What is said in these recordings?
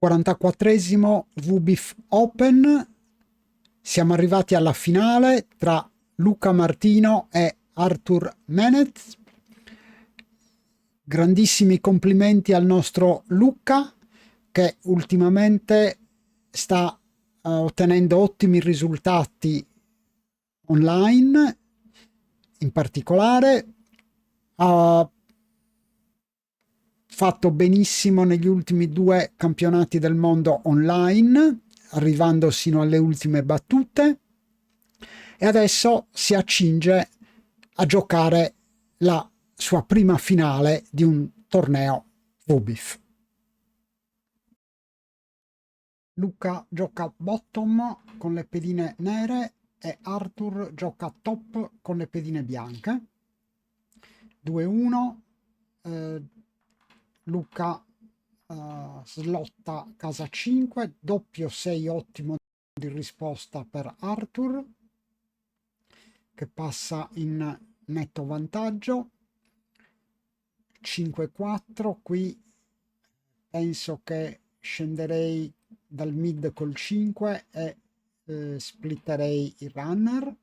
44esimo VBIF Open. Siamo arrivati alla finale tra Luca Martino e Arthur Menez. Grandissimi complimenti al nostro Luca, che ultimamente sta ottenendo ottimi risultati online. In particolare ha fatto benissimo negli ultimi 2 campionati del mondo online, arrivando sino alle ultime battute, e adesso si accinge a giocare la sua prima finale di un torneo VBIF. Luca gioca bottom con le pedine nere e Arthur gioca top con le pedine bianche. 2-1. Luca slotta casa 5, doppio 6 ottimo di risposta per Arthur, che passa in netto vantaggio. 5-4, qui penso che scenderei dal mid col 5 e splitterei il runner.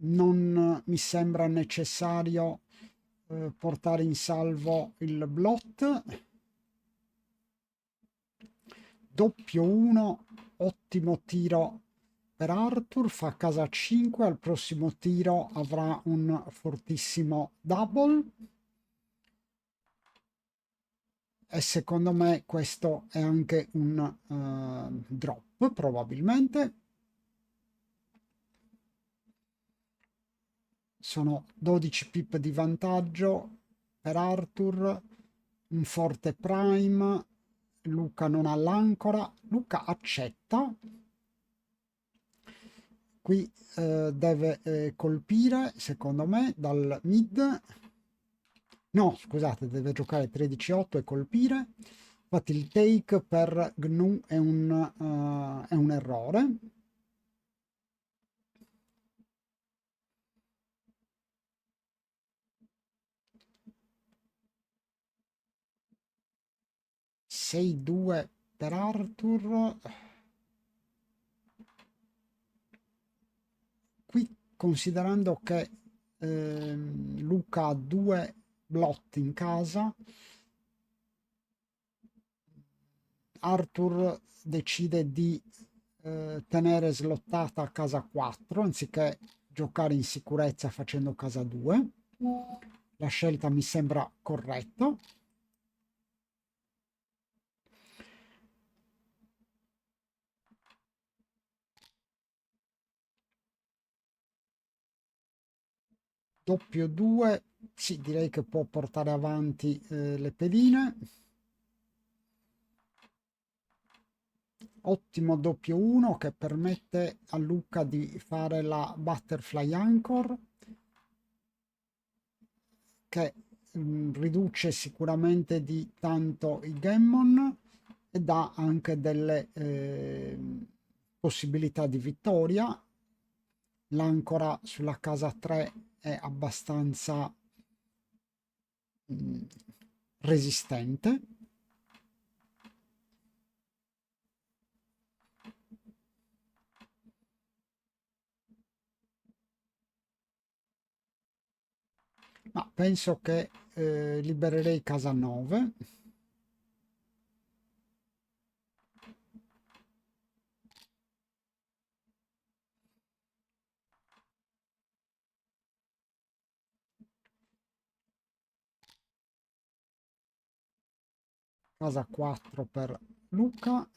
Non mi sembra necessario portare in salvo il blot. Doppio 1, ottimo tiro per Arthur, fa casa 5, al prossimo tiro avrà un fortissimo double e secondo me questo è anche un drop probabilmente. Sono 12 pip di vantaggio per Arthur, un forte prime. Luca non ha l'ancora, Luca accetta, qui deve colpire secondo me dal mid, no scusate, deve giocare 13-8 e colpire. Infatti il take per GNU è un errore. Sei 2 per Arthur. Qui considerando che Luca ha 2 blot in casa, Arthur decide di tenere slottata casa 4 anziché giocare in sicurezza facendo casa 2. La scelta mi sembra corretta. Doppio 2, sì, direi che può portare avanti le pedine. Ottimo doppio 1 che permette a Luca di fare la butterfly anchor, che riduce sicuramente di tanto i gammon e dà anche delle possibilità di vittoria. L'ancora sulla casa 3 è abbastanza resistente. Ma penso che libererei casa 9. Casa 4 per Luca.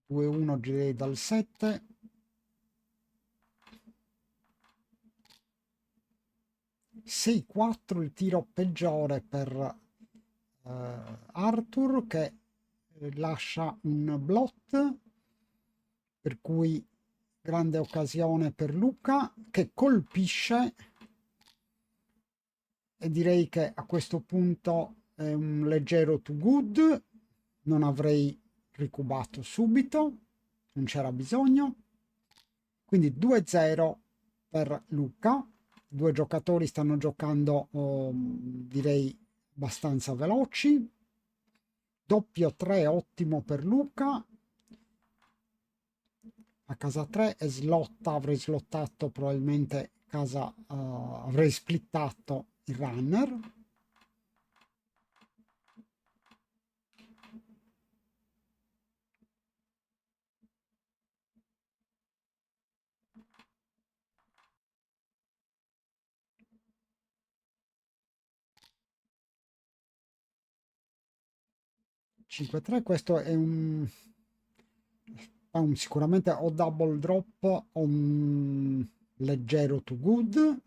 Due 1 girei dal 7. Sei 4 il tiro peggiore per Arthur, che lascia un blot, per cui grande occasione per Luca che colpisce, e direi che a questo punto è un leggero to good, non avrei ricubato subito, non c'era bisogno, quindi 2-0 per Luca. Due giocatori stanno giocando direi abbastanza veloci. Doppio 3 ottimo per Luca. A casa 3 e slot, avrei slottato probabilmente casa, avrei splittato il runner. Cinque 3, questo è sicuramente o double drop o un leggero to good.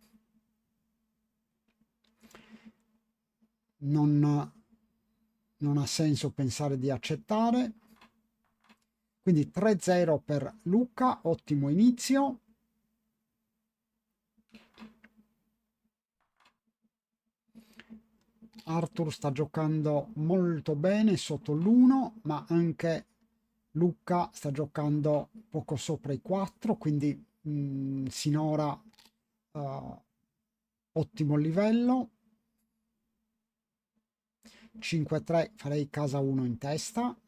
Non ha senso pensare di accettare. Quindi 3-0 per Luca, ottimo inizio. Arthur sta giocando molto bene sotto l'1, ma anche Luca sta giocando poco sopra i 4, quindi sinora ottimo livello. 5-3, farei casa 1 in testa.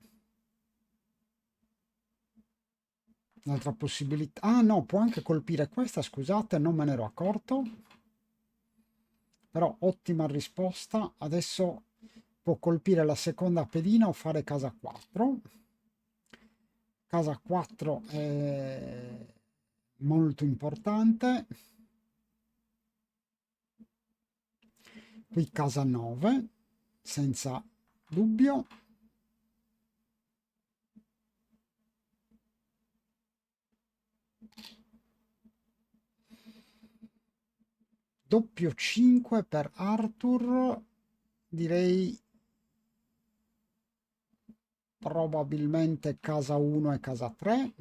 Un'altra possibilità. Ah no, può anche colpire questa, scusate, non me ne ero accorto. Però ottima risposta. Adesso può colpire la seconda pedina o fare casa 4. Casa 4 è molto importante. Qui casa 9, senza dubbio. Doppio 5 per Arthur, direi probabilmente casa 1 e casa 3.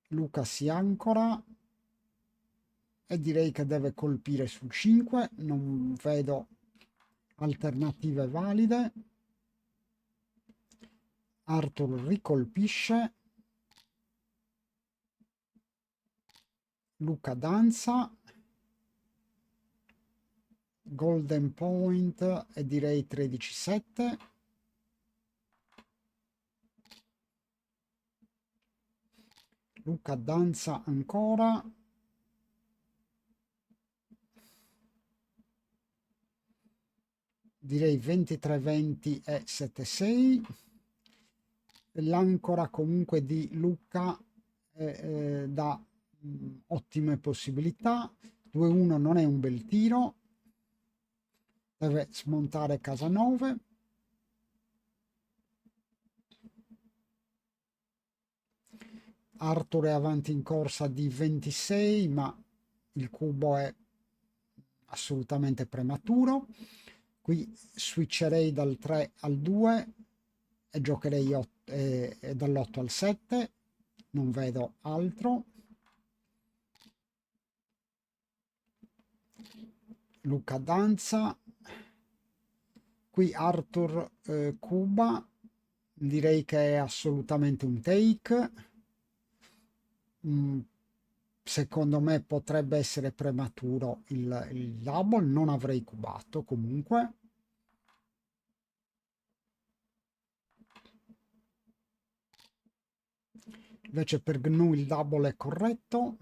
Luca si ancora e direi che deve colpire sul 5, non vedo alternative valide. Arthur ricolpisce, Luca danza, golden point e direi 13-7. Luca danza ancora, direi 23-20 e 7-6. L'ancora comunque di Luca dà ottime possibilità. 2-1 non è un bel tiro, deve smontare casa 9. Arthur è avanti in corsa di 26, ma il cubo è assolutamente prematuro. Qui switcherei dal 3 al 2 e giocherei dall'8 al 7. Non vedo altro. Luca danza. Qui Arthur cuba. Direi che è assolutamente un take. Secondo me potrebbe essere prematuro il double, non avrei cubato comunque. Invece per GNU il double è corretto.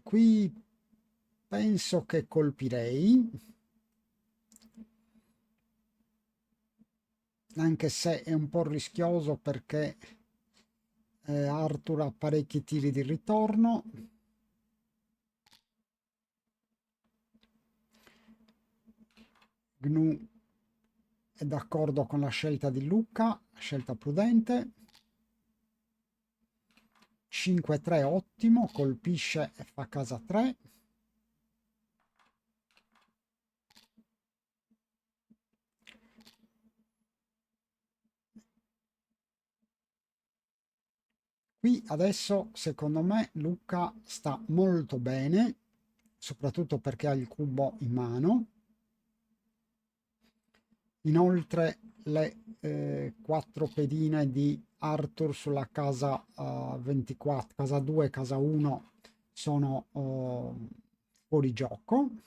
Qui penso che colpirei, anche se è un po' rischioso perché Arthur ha parecchi tiri di ritorno. GNU è d'accordo con la scelta di Luca, scelta prudente. 5-3 ottimo, colpisce e fa casa 3. qui adesso secondo me Luca sta molto bene, soprattutto perché ha il cubo in mano. Inoltre le 4 pedine di Arthur sulla casa 24, casa 2 e casa 1 sono fuori gioco.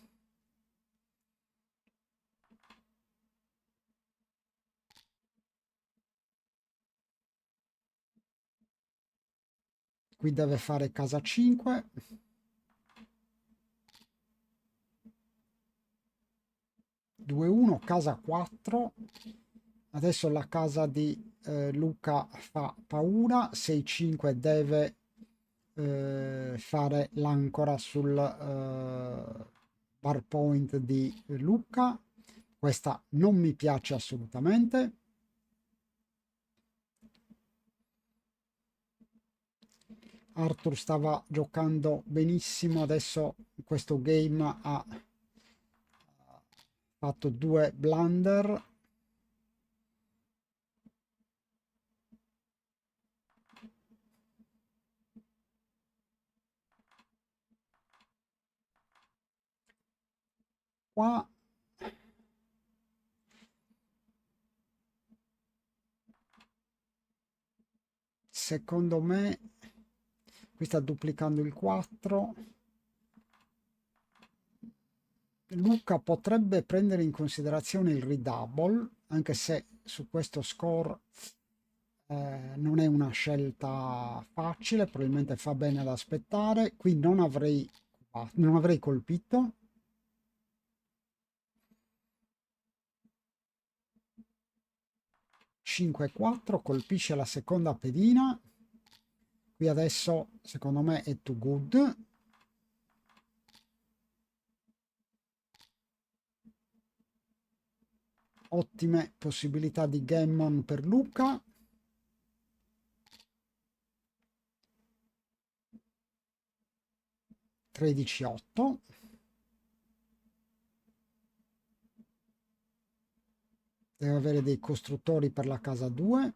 Qui deve fare casa 5. 2-1, casa 4. Adesso la casa di Luca fa paura. 6-5 deve fare l'ancora sul bar point di Luca. Questa non mi piace assolutamente. Arthur stava giocando benissimo, adesso questo game ha fatto 2 blunder. Qua secondo me qui sta duplicando il 4. Luca potrebbe prendere in considerazione il redouble, anche se su questo score non è una scelta facile, probabilmente fa bene ad aspettare. Qui non avrei colpito. 5-4, colpisce la seconda pedina. Qui adesso secondo me è too good. Ottime possibilità di gammon per Luca. Tredici 8. Deve avere dei costruttori per la casa 2.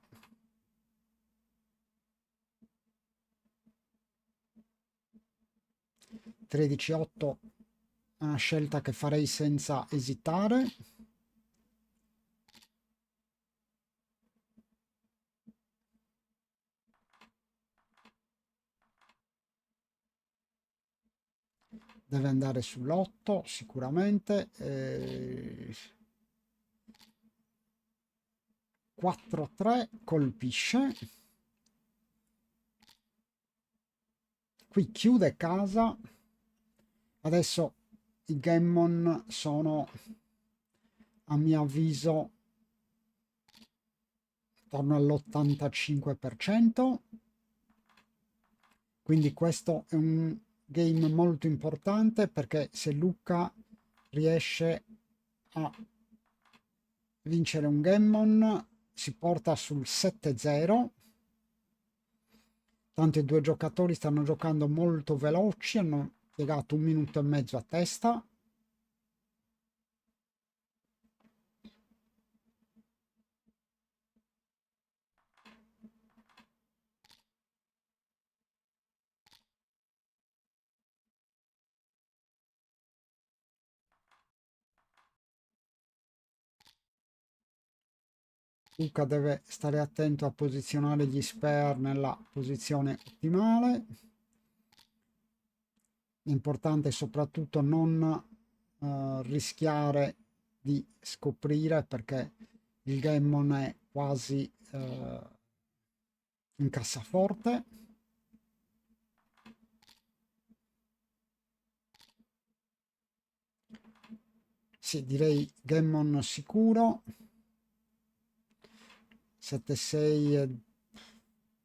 13-8 è una scelta che farei senza esitare. Deve andare sull'8 sicuramente. 4-3 colpisce. Qui chiude casa. Adesso i gammon sono, a mio avviso, attorno all'85%. Quindi questo è un game molto importante, perché se Luca riesce a vincere un gammon si porta sul 7-0. Tanto i due giocatori stanno giocando molto veloci, hanno piegato 1 minuto e mezzo a testa. Luca deve stare attento a posizionare gli spare nella posizione ottimale. È importante soprattutto non rischiare di scoprire, perché il gammon è quasi in cassaforte. Sì, direi gammon sicuro. 7-6,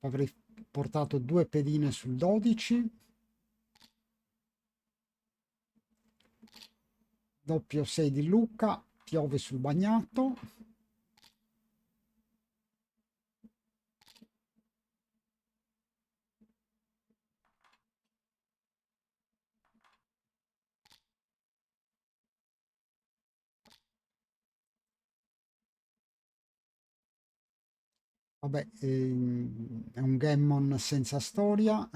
avrei portato 2 pedine sul 12. Doppio 6 di Luca, piove sul bagnato. Vabbè, è un gammon senza storia.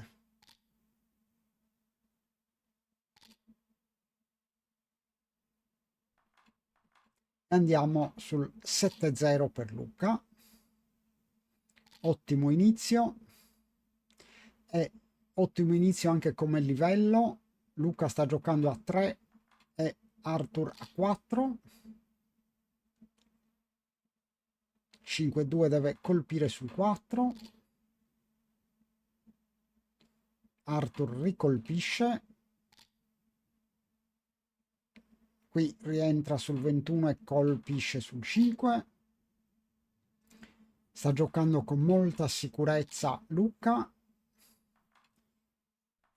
Andiamo sul 7-0 per Luca. Ottimo inizio. E ottimo inizio anche come livello. Luca sta giocando a 3 e Arthur a 4. 5-2 deve colpire sul 4. Arthur ricolpisce. Qui rientra sul 21 e colpisce sul 5. Sta giocando con molta sicurezza Luca.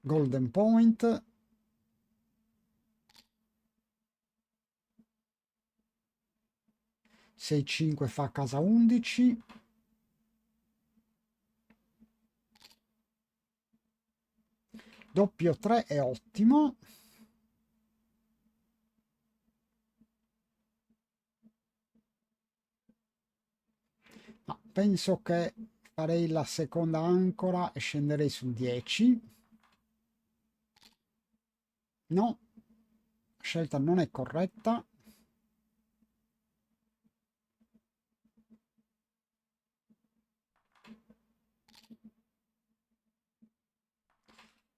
Golden point. 6-5 fa casa 11. Doppio 3 è ottimo. Ma penso che farei la seconda ancora e scenderei sul 10. No, la scelta non è corretta.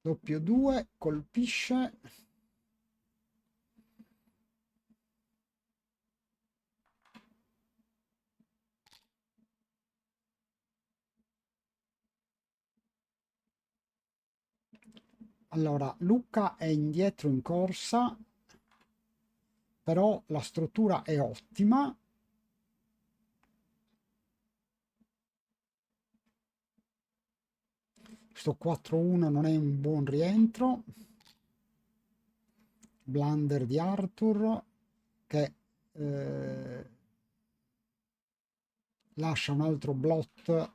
Doppio 2 colpisce. Allora, Luca è indietro in corsa, però la struttura è ottima. Questo 4-1 non è un buon rientro. Blunder di Arthur che lascia un altro blot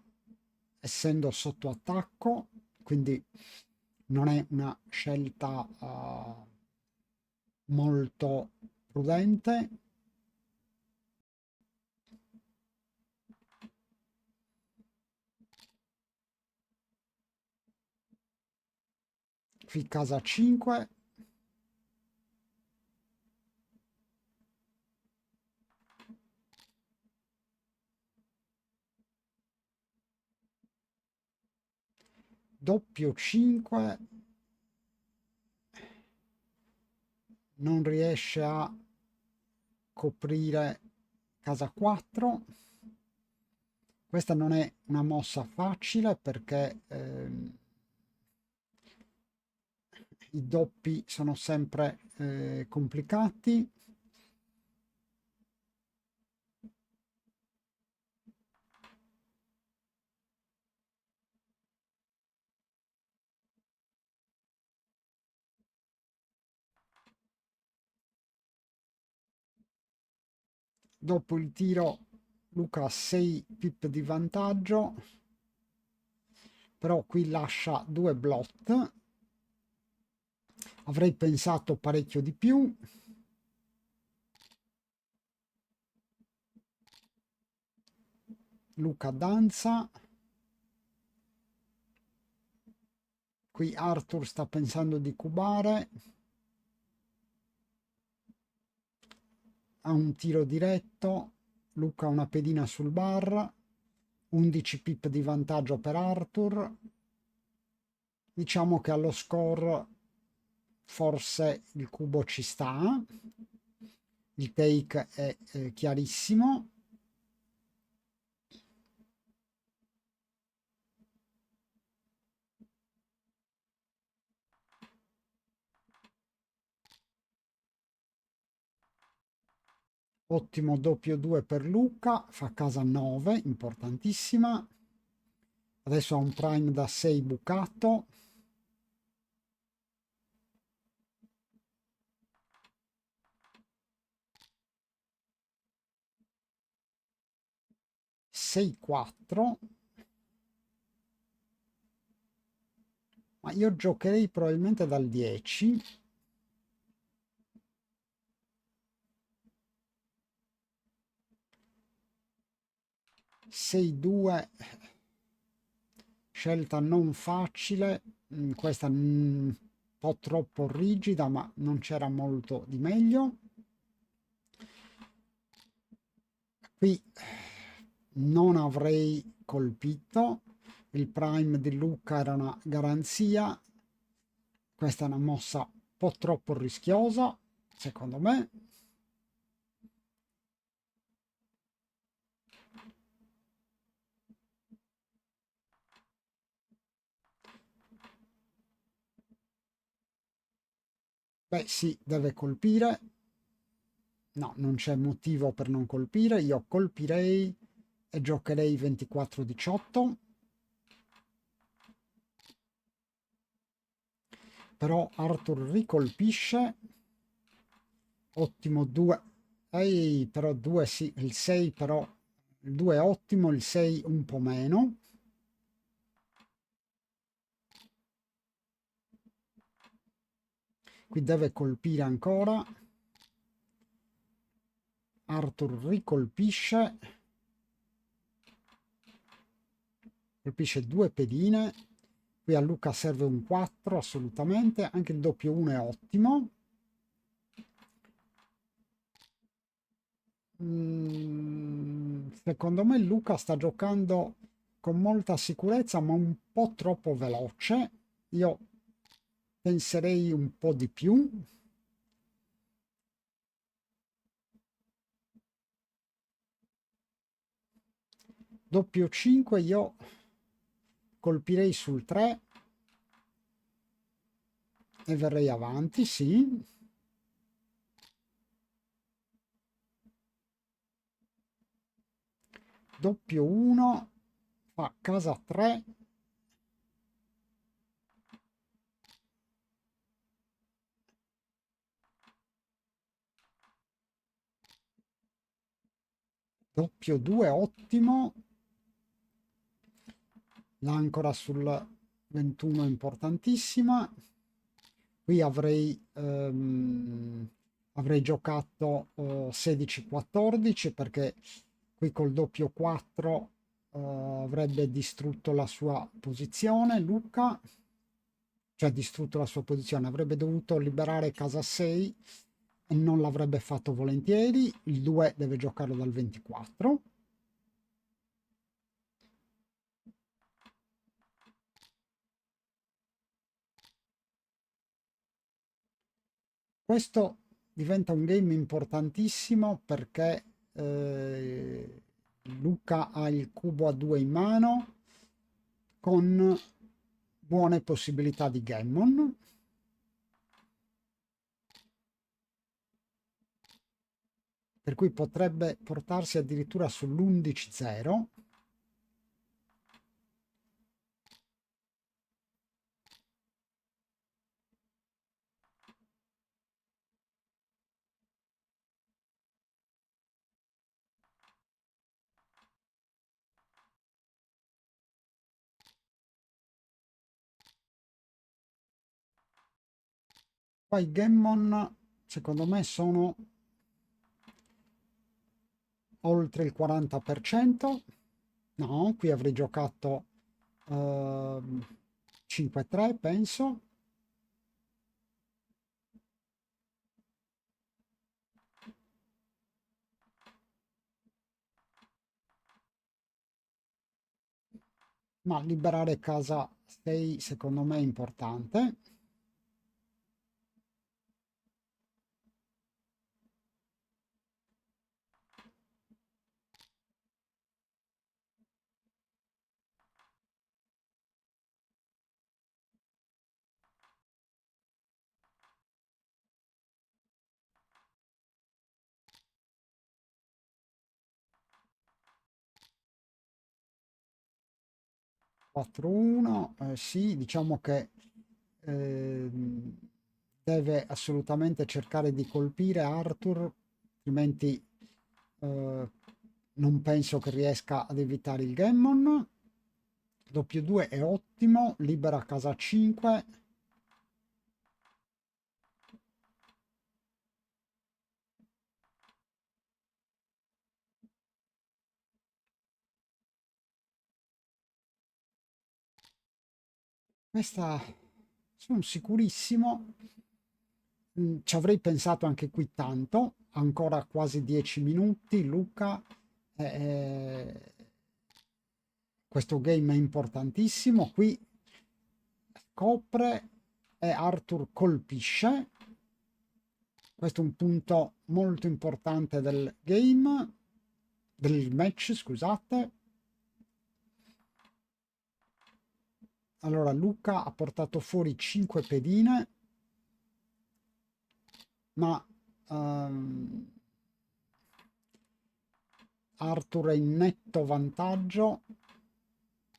essendo sotto attacco, quindi non è una scelta molto prudente. Qui casa 5. Doppio 5. Non riesce a coprire casa 4. Questa non è una mossa facile perché i doppi sono sempre complicati. Dopo il tiro Luca ha 6 pip di vantaggio, però qui lascia 2 blot. Avrei pensato parecchio di più. Luca danza. Qui Arthur sta pensando di cubare. Ha un tiro diretto. Luca ha una pedina sul bar. 11 pip di vantaggio per Arthur. Diciamo che allo score forse il cubo ci sta. Il take è chiarissimo. Ottimo doppio 2 per Luca, fa casa 9, importantissima. Adesso ha un prime da 6 bucato. Sei 4. Ma io giocherei probabilmente dal 10. 6-2, scelta non facile, questa un po' troppo rigida, ma non c'era molto di meglio. Qui non avrei colpito, il prime di Luca era una garanzia, questa è una mossa un po' troppo rischiosa, secondo me. Beh, sì, deve colpire. No, non c'è motivo per non colpire. Io colpirei e giocherei 24-18. Però Arthur ricolpisce. Ottimo 2. Ehi, però 2 sì, il 6 però. Il 2 è ottimo, il 6 un po' meno. Qui deve colpire ancora. Arthur ricolpisce. Colpisce 2 pedine. Qui a Luca serve un 4 assolutamente. Anche il doppio 1 è ottimo. Secondo me Luca sta giocando con molta sicurezza, ma un po' troppo veloce. Io penserei un po' di più. Doppio 5 io colpirei sul 3 e verrei avanti, sì. Doppio 1 fa casa 3. Doppio 2 ottimo. L'ancora sul 21 è importantissima. Qui avrei giocato 16-14 perché qui col doppio 4 avrebbe distrutto la sua posizione Luca, cioè distrutto la sua posizione, avrebbe dovuto liberare casa 6 e non l'avrebbe fatto volentieri. Il 2 deve giocarlo dal 24. Questo diventa un game importantissimo perché Luca ha il cubo a 2 in mano con buone possibilità di gammon. Per cui potrebbe portarsi addirittura sull'11-0. Poi i gammon secondo me sono oltre il 40%. No, qui avrei giocato 5-3 penso. Ma liberare casa 6 secondo me è importante. 4-1, sì, diciamo che ehm, deve assolutamente cercare di colpire Arthur, altrimenti non penso che riesca ad evitare il gammon. Doppio 2 è ottimo, libera casa 5. questa sono sicurissimo. Ci avrei pensato anche qui tanto, ancora quasi 10 minuti, Luca. eh, Questo game è importantissimo. Qui copre e Arthur colpisce. Questo è un punto molto importante del game, del match, scusate. Allora Luca ha portato fuori 5 pedine, ma Arthur è in netto vantaggio.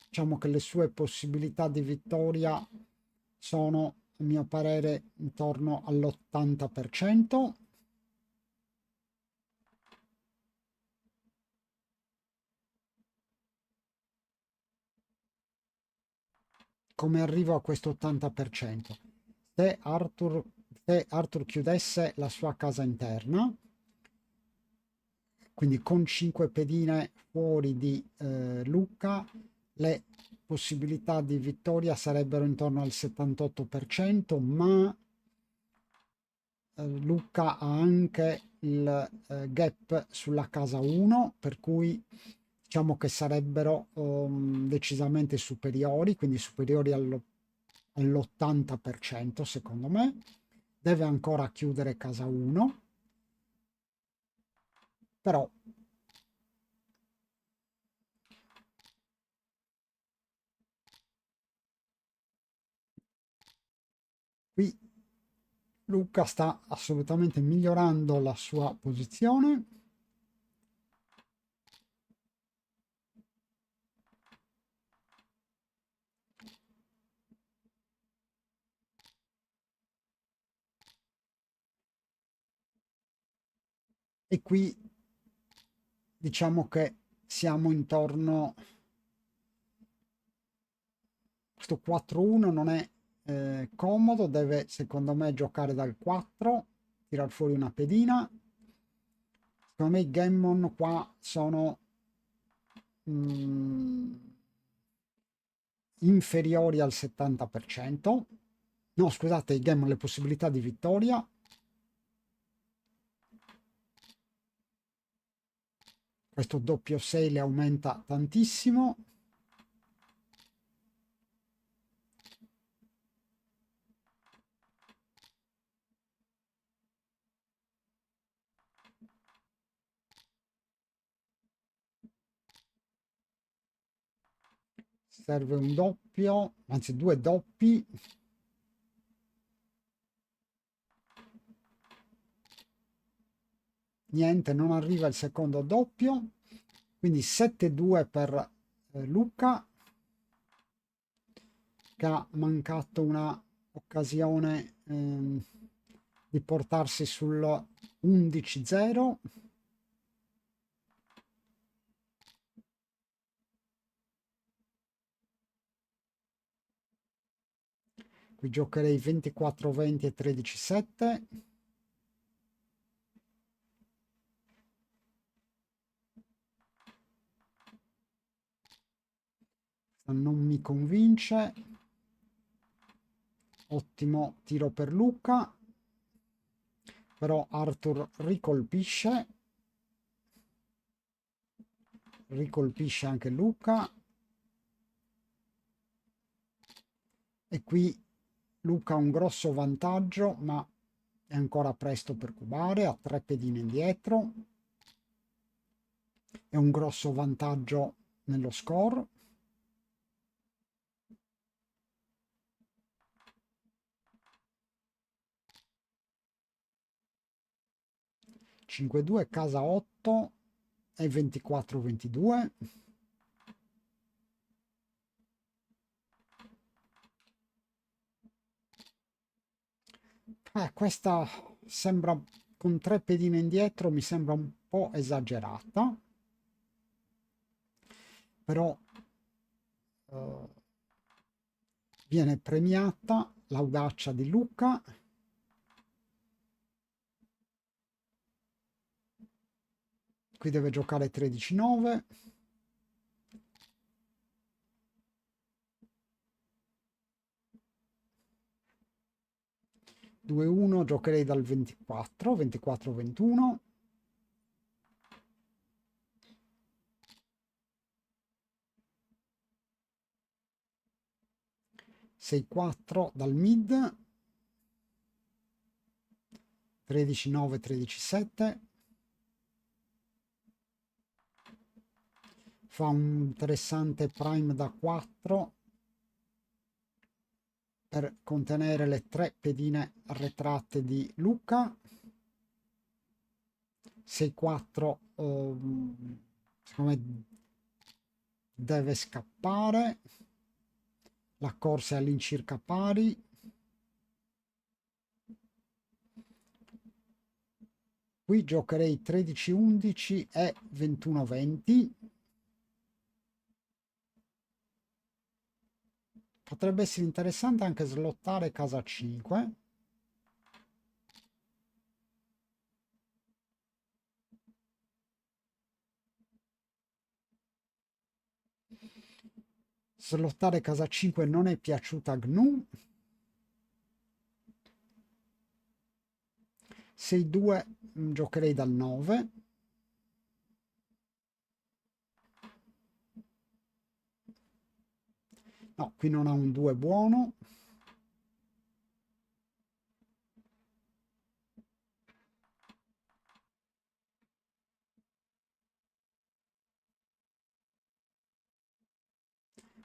Diciamo che le sue possibilità di vittoria sono, a mio parere, intorno all'80%. Come arrivo a questo 80%? Se Arthur chiudesse la sua casa interna, quindi con 5 pedine fuori di Lucca, le possibilità di vittoria sarebbero intorno al 78%, ma Lucca ha anche il gap sulla casa 1, per cui diciamo che sarebbero decisamente superiori, quindi superiori all'80% secondo me. Deve ancora chiudere casa 1, però qui Lucca sta assolutamente migliorando la sua posizione. E qui diciamo che siamo intorno, questo 4-1 non è comodo, deve secondo me giocare dal 4, tirar fuori una pedina. Secondo me i Gammon qua sono mm, inferiori al 70%. No, scusate, i Gammon le possibilità di vittoria. Questo doppio 6 le aumenta tantissimo. Serve un doppio, anzi due doppi. Niente, non arriva il secondo doppio. Quindi 7-2 per Luca, che ha mancato una occasione di portarsi sul 11-0. Qui giocherei 24-20 e 13-7. Non mi convince. Ottimo tiro per Luca, però Arthur ricolpisce anche Luca, e qui Luca ha un grosso vantaggio, ma è ancora presto per cubare, ha 3 pedine indietro, è un grosso vantaggio nello score. Cinque 2 casa 8 e 24-22. Questa sembra, con 3 pedine indietro, mi sembra un po' esagerata, però viene premiata l'audacia di Luca. Qui deve giocare 13-9. 2-1, giocherei dal 24, 24-21. 6-4 dal mid, 13-9, 13-7. Fa un interessante prime da 4 per contenere le 3 pedine arretrate di Luca. 6-4 secondo me deve scappare. La corsa è all'incirca pari. Qui giocherei 13-11 e 21-20. Potrebbe essere interessante anche slottare casa 5. Slottare casa 5 non è piaciuta a Gnu. 6-2 giocherei dal 9. No, qui non ha un 2 buono.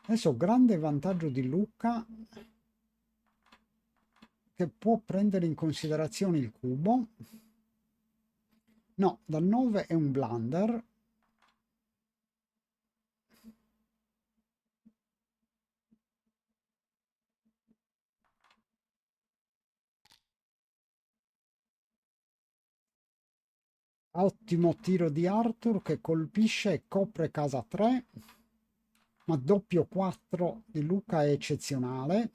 Adesso grande vantaggio di Luca che può prendere in considerazione il cubo. No, dal 9 è un blunder. Ottimo tiro di Arthur che colpisce e copre casa 3. Ma doppio 4 di Luca è eccezionale.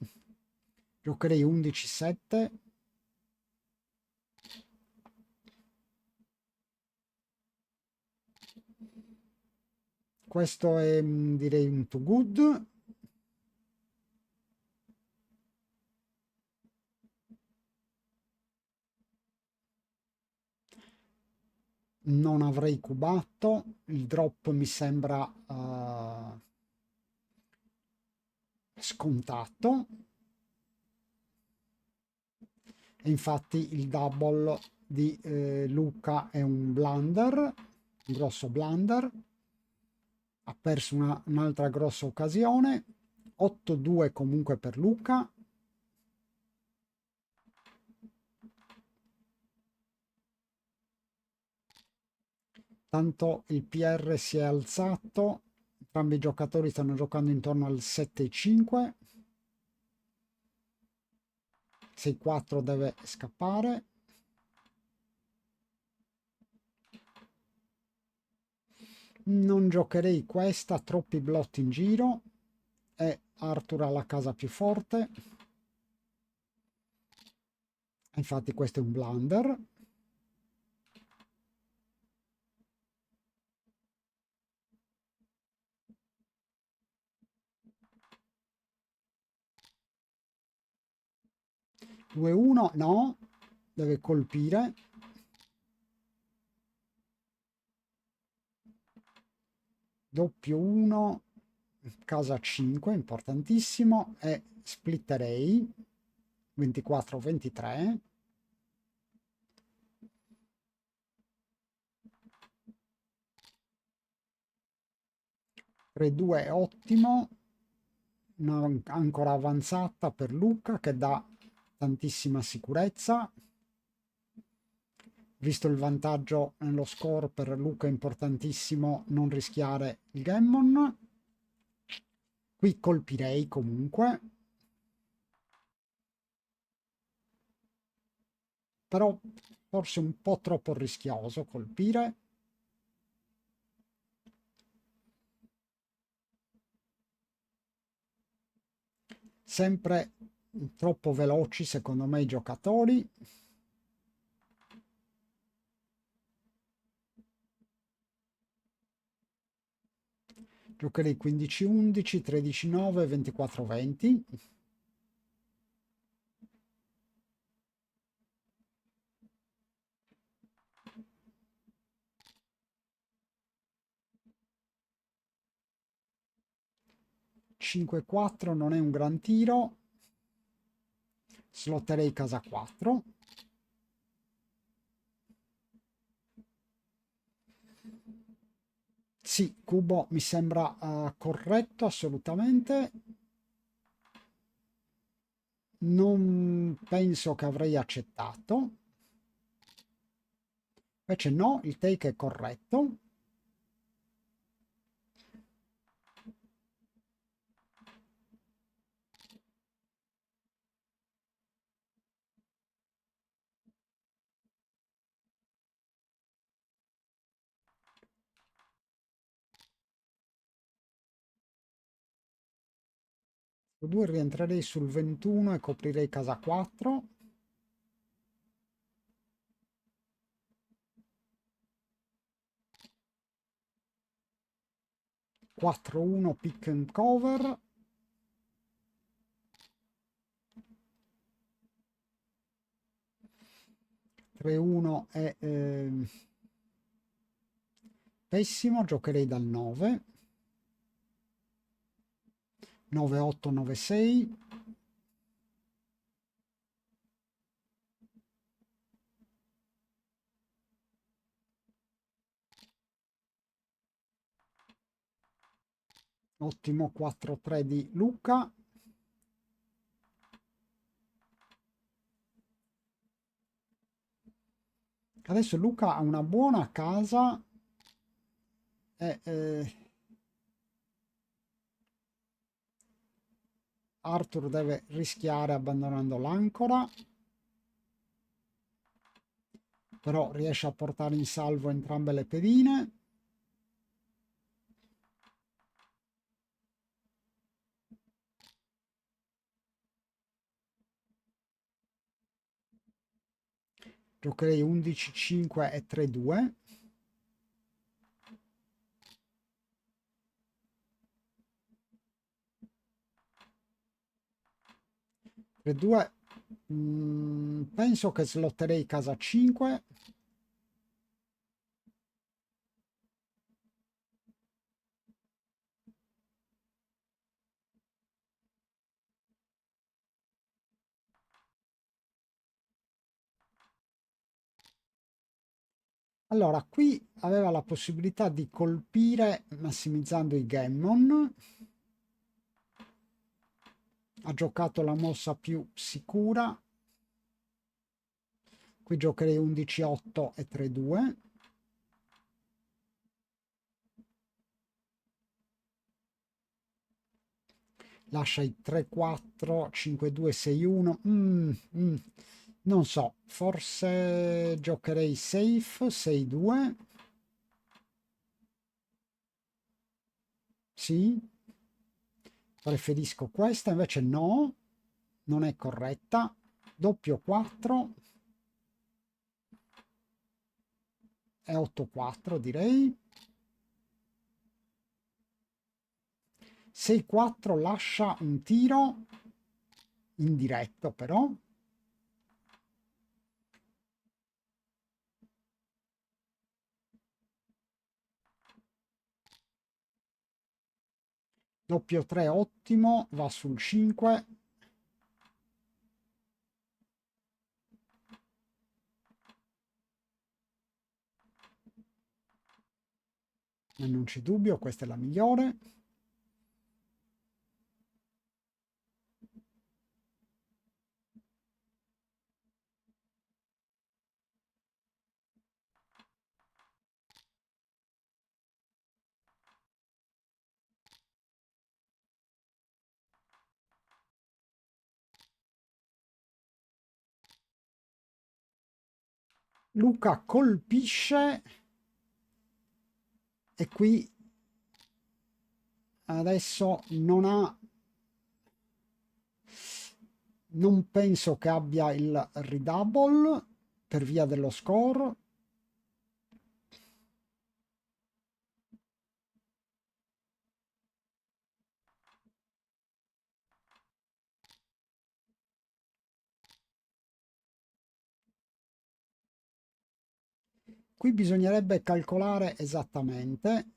Giocherei 11-7. Questo è direi un too good. Non avrei cubato. Il drop mi sembra scontato. E infatti il double di Luca è un blunder, un grosso blunder. Ha perso un'altra grossa occasione. 8-2 comunque per Luca. Tanto il PR si è alzato, entrambi i giocatori stanno giocando intorno al 7-5. 6-4 deve scappare. Non giocherei questa, troppi blotti in giro. E Arthur ha la casa più forte. Infatti questo è un blunder. Due 1 no, deve colpire. Doppio 1, casa 5, importantissimo, e splitterei 24-23. 3-2 è ottimo, una ancora avanzata per Luca che dà tantissima sicurezza. Visto il vantaggio nello score per Luca è importantissimo non rischiare il gammon. Qui colpirei comunque, però forse un po' troppo rischioso colpire. Sempre troppo veloci secondo me i giocatori. Giocherei 15-11, 13-9, 24-20. 5-4 non è un gran tiro, slotterei casa 4. Sì, cubo mi sembra corretto assolutamente. Non penso che avrei accettato. Invece no, il take è corretto. Su 2 rientrerei sul 21 e coprirei casa 4. 4-1 pick and cover. 3-1 è pessimo, giocherei dal 9. 9-8, 9-6. Ottimo 4-3 di Luca. Adesso Luca ha una buona casa. Arthur deve rischiare abbandonando l'ancora, però riesce a portare in salvo entrambe le pedine. Giocherei 11-5 e 3-2. 3-2. Penso che slotterei casa 5. Allora, qui aveva la possibilità di colpire massimizzando i gammon. Ha giocato la mossa più sicura. Qui giocherei 11-8 e 3-2. Lascia i 3-4, 5-2, 6-1. Non so, forse giocherei safe 6-2. Sì, preferisco questa, invece no, non è corretta. Doppio 4 e 8-4 direi. 6-4 lascia un tiro indiretto però. Doppio 3 ottimo, va sul 5. E non c'è dubbio, questa è la migliore. Luca colpisce e qui adesso non penso che abbia il redouble per via dello score. Qui bisognerebbe calcolare esattamente.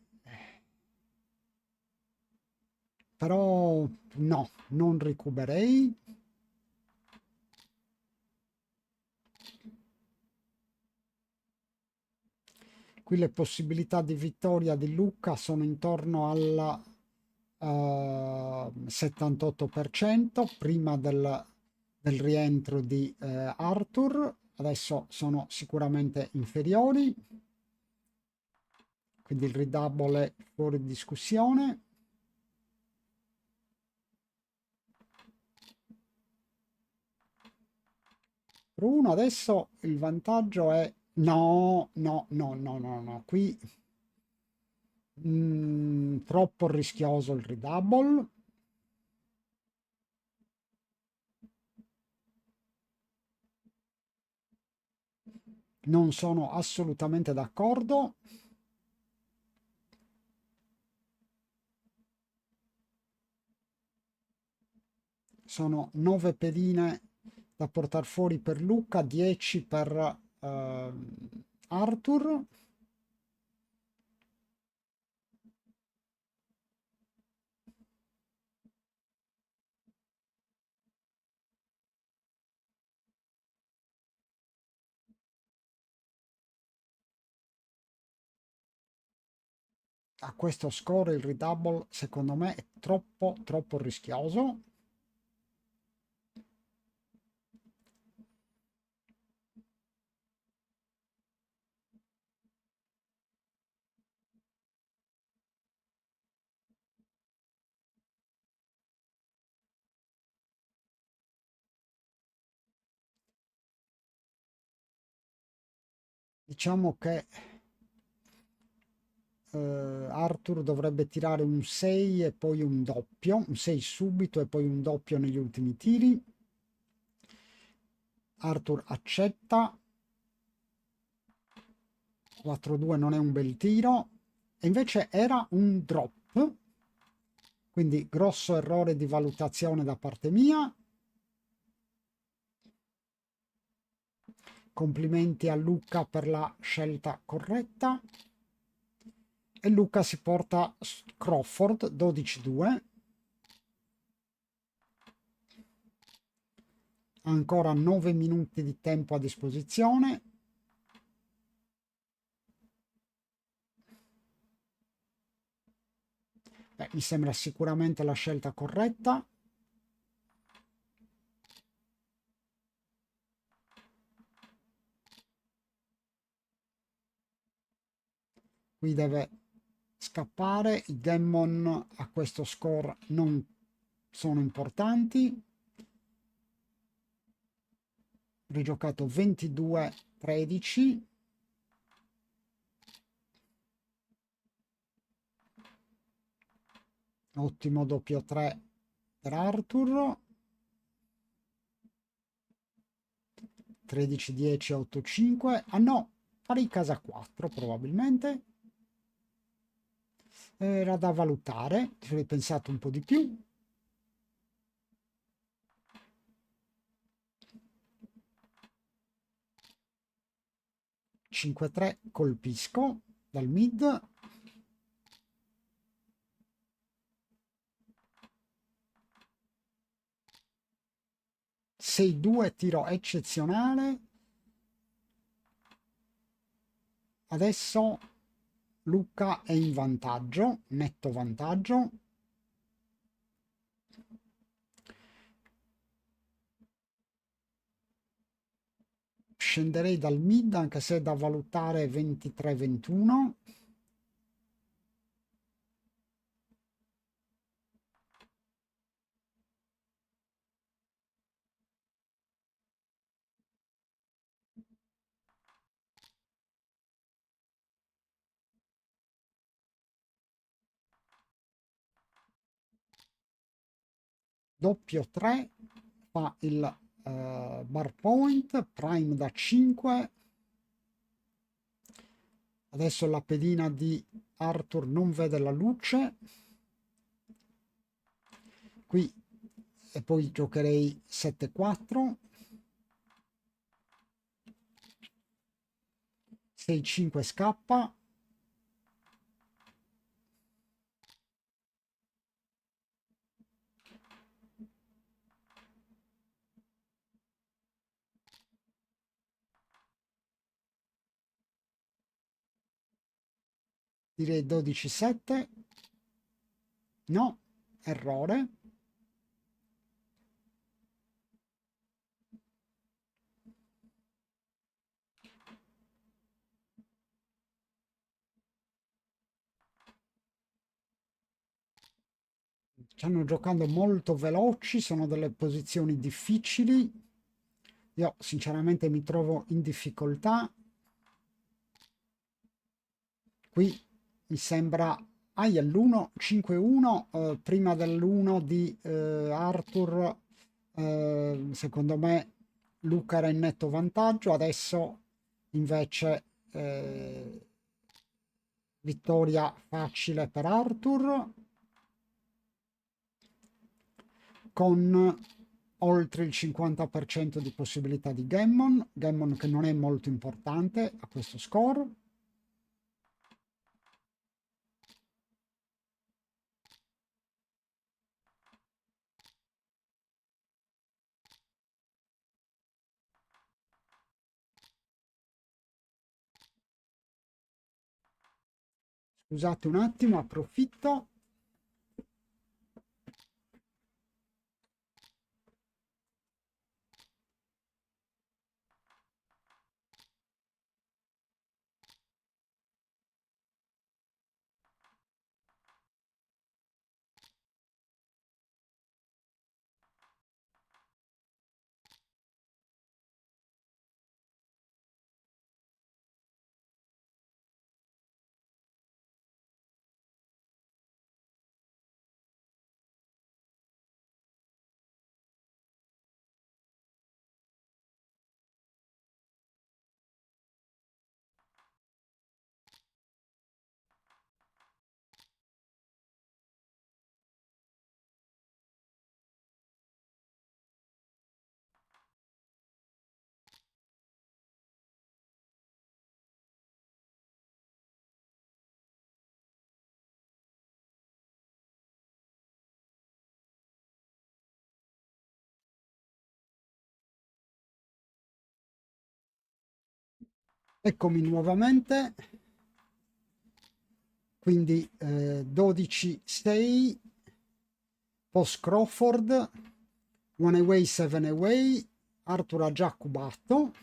però no, non recuperei. Qui le possibilità di vittoria di Lucca sono intorno al 78% prima del rientro di Arthur. Adesso sono sicuramente inferiori, quindi il redouble è fuori discussione. Bruno, adesso il vantaggio è no, no, no, no, no, no, qui troppo rischioso il redouble. Non sono assolutamente d'accordo. Sono 9 pedine da portare fuori per Luca, 10 per Arthur. A questo score il redouble secondo me è troppo rischioso. Diciamo che Arthur dovrebbe tirare un 6 e poi un doppio, un 6 subito e poi un doppio negli ultimi tiri. Arthur accetta, 4-2 non è un bel tiro, e invece era un drop, quindi grosso errore di valutazione da parte mia. Complimenti a Luca per la scelta corretta. E Luca si porta Crawford 12-2. Ancora 9 minuti di tempo a disposizione. Beh, mi sembra sicuramente la scelta corretta. Qui deve scappare. I Demon a questo score non sono importanti. Rigiocato 22-13. Ottimo doppio 3 per Arthur. 13-10 8-5. Ah no, farei casa 4 probabilmente. Era da valutare, ci avrei pensato un po' di più. 5-3 colpisco dal mid. 6-2 tiro eccezionale. Adesso Luca è in vantaggio, netto vantaggio. Scenderei dal mid anche se è da valutare 23-21. Doppio 3 fa il bar point, prime da 5. Adesso la pedina di Arthur non vede la luce. Qui e poi giocherei 7-4. 6-5 scappa. direi 12-7. No, errore. Stanno giocando molto veloci, sono delle posizioni difficili. Io sinceramente mi trovo in difficoltà. Qui mi sembra all'1 5-1 prima dell'1 di Arthur. Secondo me Luca era in netto vantaggio, adesso invece vittoria facile per Arthur con oltre il 50% di possibilità di Gammon che non è molto importante a questo score. Scusate un attimo, approfitto. Eccomi nuovamente, quindi 12-6, post Crawford, 1 away, 7 away, Arthur ha già cubato,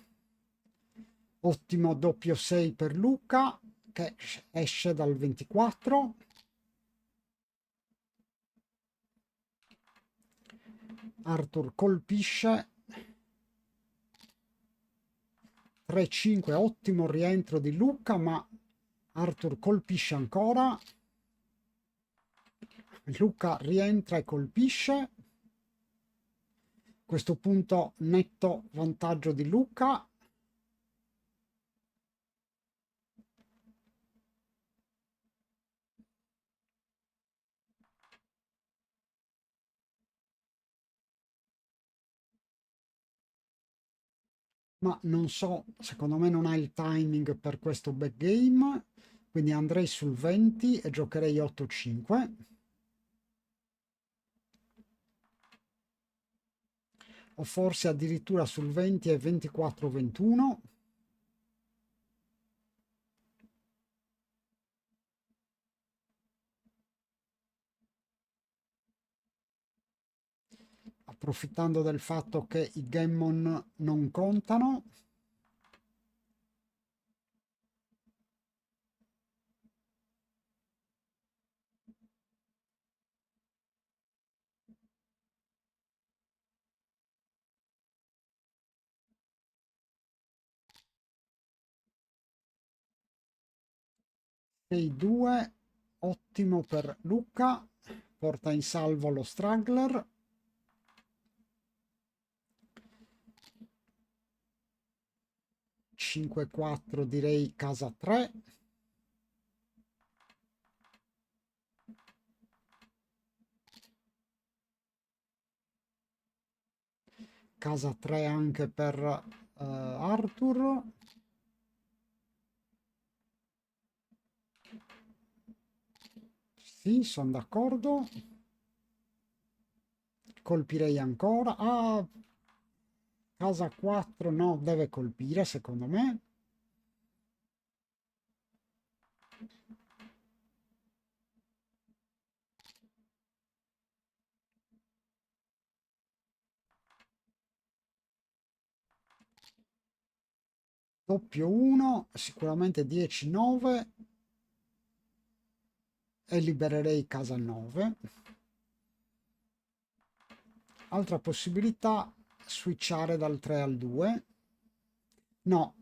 ottimo doppio 6 per Luca che esce dal 24. Arthur colpisce 3-5, ottimo rientro di Luca, ma Arthur colpisce ancora. Luca rientra e colpisce. A questo punto netto vantaggio di Luca. Ma non so, secondo me non ha il timing per questo backgame, quindi andrei sul 20 e giocherei 8-5. O forse addirittura sul 20 e 24-21. Approfittando del fatto che i gammon non contano. Sei 2, ottimo per Luca, porta in salvo lo struggler. Cinque 4 direi casa 3. Casa 3 anche per Arthur. Sì, sono d'accordo. Colpirei ancora. Ah, casa 4 no, deve colpire secondo me. doppio 1, sicuramente 10, 9 e libererei casa 9. Altra possibilità, switchare dal 3 al 2. No,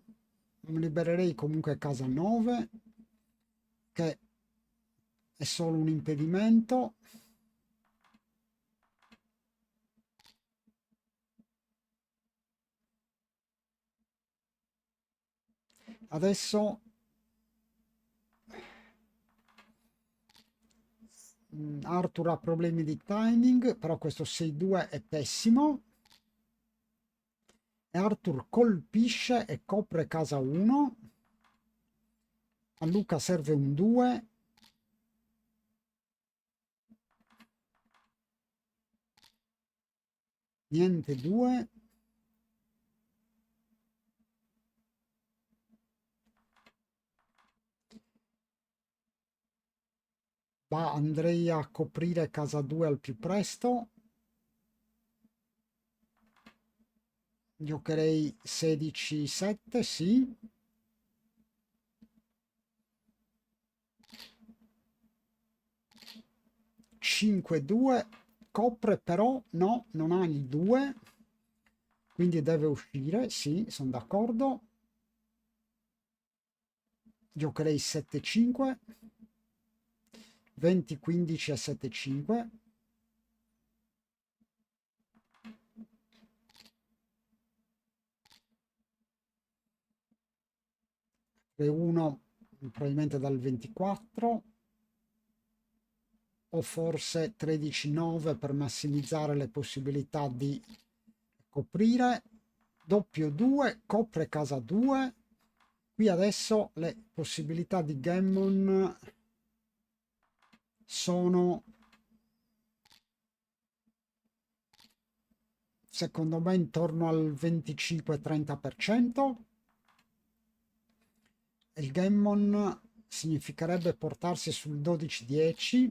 libererei comunque casa 9, che è solo un impedimento. Adesso Arthur ha problemi di timing, però questo 6-2 è pessimo. E Arthur colpisce e copre casa 1. A Luca serve un 2. Niente 2. Ma andrei a coprire casa 2 al più presto. Giocherei 16-7, sì. 5-2. Copre però, no, non ha il 2. Quindi deve uscire, sì, sono d'accordo. Giocherei 7-5. 20-15 a 7-5. 1 probabilmente dal 24 o forse 13-9 per massimizzare le possibilità di coprire. Doppio 2, copre casa 2. Qui adesso le possibilità di Gammon sono, secondo me, intorno al 25-30%. Il Gammon significherebbe portarsi sul 12-10.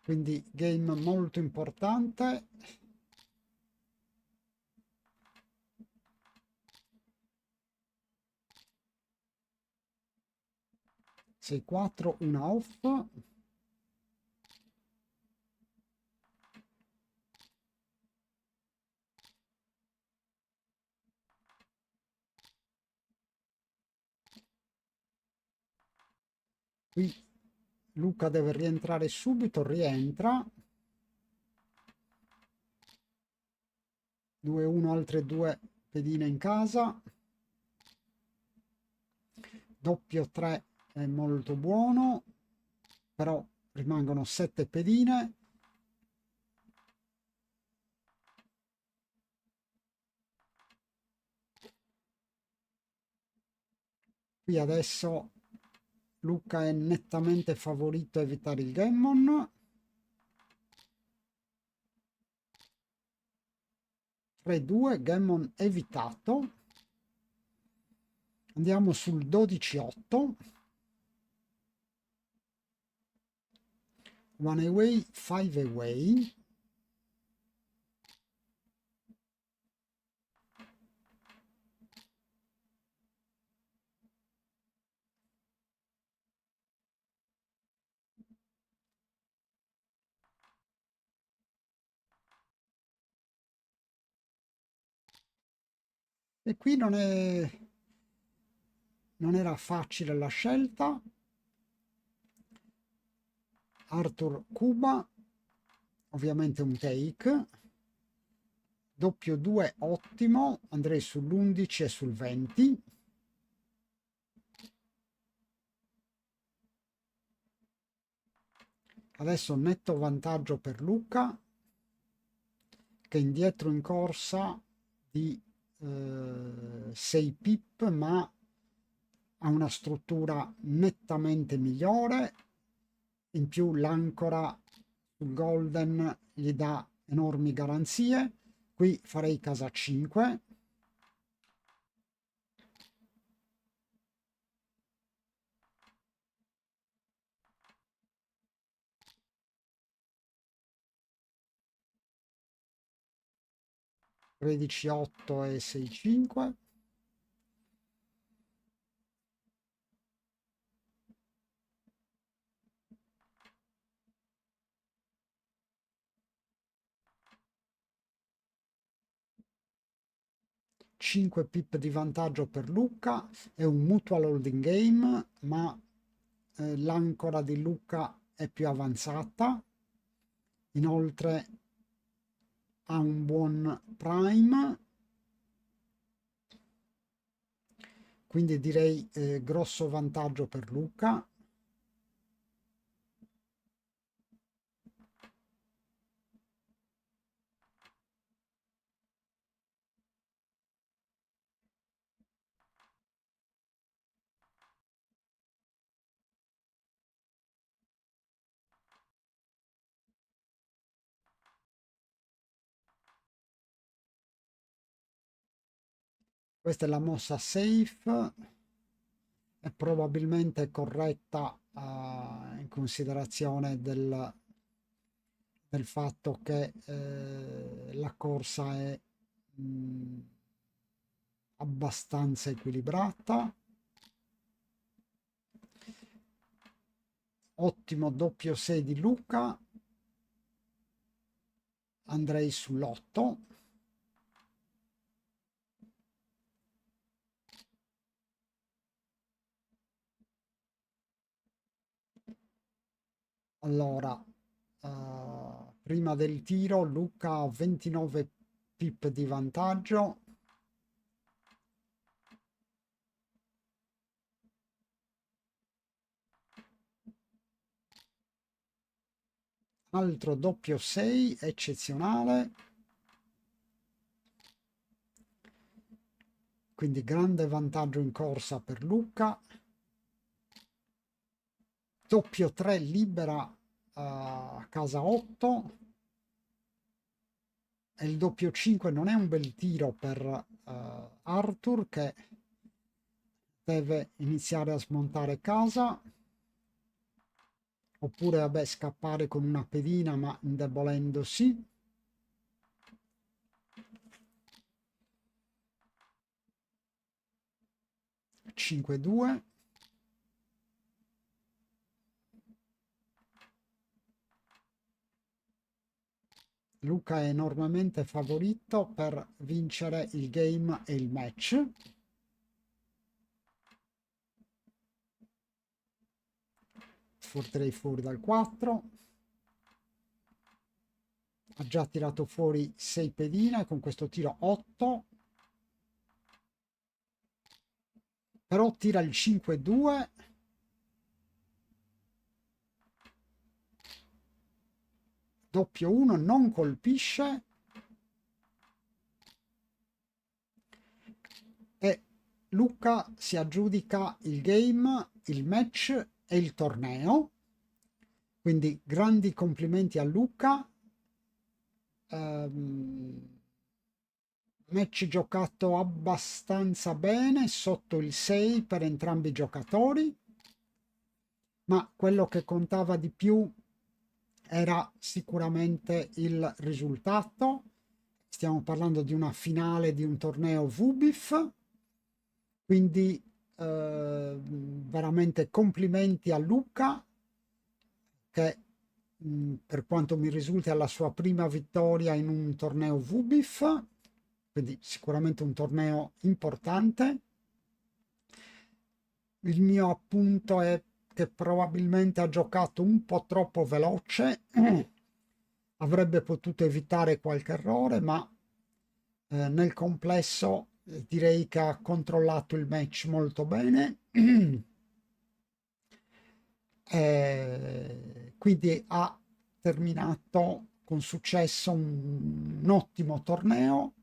Quindi game molto importante. 6-4, una off. Qui Luca deve rientrare subito, rientra. 2-1, altre 2 pedine in casa. Doppio 3 è molto buono, però rimangono 7 pedine. Qui adesso Luca è nettamente favorito a evitare il Gammon. 3-2, Gammon evitato. Andiamo sul 12-8. One away, 5 away. E qui non era facile la scelta. Arthur Cuba, ovviamente un take. Doppio 2 ottimo, andrei sull'11 e sul 20. Adesso netto vantaggio per Luca, che è indietro in corsa di 6 pip, ma ha una struttura nettamente migliore. In più l'ancora sul Golden gli dà enormi garanzie. Qui farei casa 5. 13-8 e 6-5. Cinque pip di vantaggio per Lucca, è un mutual holding game, ma l'ancora di Lucca è più avanzata. Inoltre ha un buon prime, quindi direi grosso vantaggio per Lucca. Questa è la mossa safe, è probabilmente corretta in considerazione del fatto che la corsa è abbastanza equilibrata. Ottimo doppio 6 di Lucca, andrei sull'8. Allora, prima del tiro Lucca ha 29 pip di vantaggio. Altro doppio 6 eccezionale, quindi grande vantaggio in corsa per Lucca. Doppio 3 libera a casa 8 e il doppio 5 non è un bel tiro per Arthur, che deve iniziare a smontare casa, oppure vabbè scappare con una pedina ma indebolendosi. 5-2. Lucca è enormemente favorito per vincere il game e il match. Porterei fuori dal 4. Ha già tirato fuori 6 pedine, con questo tiro 8. Però tira il 5-2. Doppio 1 non colpisce. E Lucca si aggiudica il game, il match e il torneo. Quindi grandi complimenti a Lucca. Match giocato abbastanza bene, sotto il 6 per entrambi i giocatori, ma quello che contava di più era sicuramente il risultato. Stiamo parlando di una finale di un torneo VBIF, quindi veramente complimenti a Lucca, che per quanto mi risulti è la sua prima vittoria in un torneo VBIF, quindi sicuramente un torneo importante. Il mio appunto è che probabilmente ha giocato un po' troppo veloce, avrebbe potuto evitare qualche errore, ma nel complesso direi che ha controllato il match molto bene. Quindi ha terminato con successo un ottimo torneo.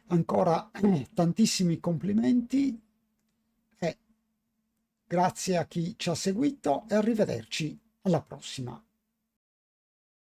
Ancora tantissimi complimenti e grazie a chi ci ha seguito e arrivederci alla prossima.